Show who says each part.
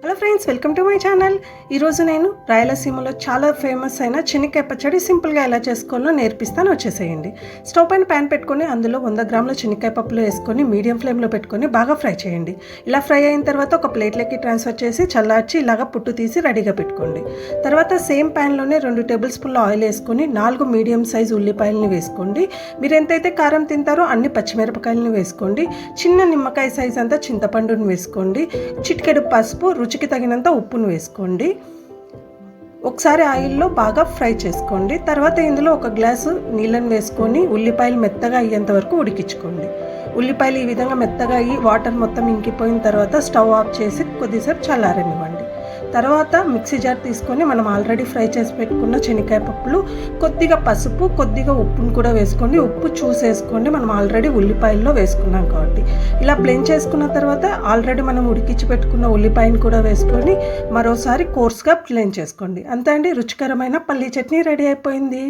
Speaker 1: Hello friends, welcome to my channel. ఈరోజు నేను రాయలసీమలో చాలా ఫేమస్ అయిన చెనిక్కాయ పచ్చడి సింపుల్గా ఎలా చేసుకోవాలో నేర్పిస్తాను. వచ్చేసేయండి. స్టవ్ పైన ప్యాన్ పెట్టుకొని అందులో 100 గ్రాముల చెనిక్కాయ పప్పులు వేసుకొని మీడియం ఫ్లేమ్లో పెట్టుకొని బాగా ఫ్రై చేయండి. ఇలా ఫ్రై అయిన తర్వాత ఒక ప్లేట్లోకి ట్రాన్స్ఫర్ చేసి చల్లార్చి ఇలాగా పుట్టు తీసి రెడీగా పెట్టుకోండి. తర్వాత సేమ్ ప్యాన్లోనే 2 టేబుల్ స్పూన్ల ఆయిల్ వేసుకొని 4 మీడియం సైజ్ ఉల్లిపాయలని వేసుకోండి. మీరు ఎంతైతే కారం తింటారో అన్ని పచ్చిమిరపకాయలని వేసుకోండి. చిన్న నిమ్మకాయ సైజ్ అంతా చింతపండుని వేసుకోండి. చిటికెడు పసుపు, రుచికి తగినంత ఉప్పును వేసుకోండి. ఒకసారి ఆయిల్లో బాగా ఫ్రై చేసుకోండి. తర్వాత ఇందులో 1 గ్లాసు నీళ్ళని వేసుకొని ఉల్లిపాయలు మెత్తగా అయ్యేంత వరకు ఉడికించుకోండి. ఉల్లిపాయలు ఈ విధంగా మెత్తగా అయ్యి వాటర్ మొత్తం ఇంకిపోయిన తర్వాత స్టవ్ ఆఫ్ చేసి కొద్దిసేపు చల్లారనివ్వండి. తర్వాత మిక్సీ జార్ తీసుకొని మనం ఆల్రెడీ ఫ్రై చేసి పెట్టుకున్న చెనిక్కాయ పప్పులు, కొద్దిగా పసుపు, కొద్దిగా ఉప్పును కూడా వేసుకోండి. ఉప్పు చూసేసుకోండి, మనం ఆల్రెడీ ఉల్లిపాయల్లో వేసుకున్నాం కాబట్టి. ఇలా బ్లెండ్ చేసుకున్న తర్వాత ఆల్రెడీ మనం ఉడికించి పెట్టుకున్న ఉల్లిపాయను కూడా వేసుకొని మరోసారి కోర్స్గా బ్లెండ్ చేసుకోండి. అంతే అండి, రుచికరమైన పల్లీ చట్నీ రెడీ అయిపోయింది.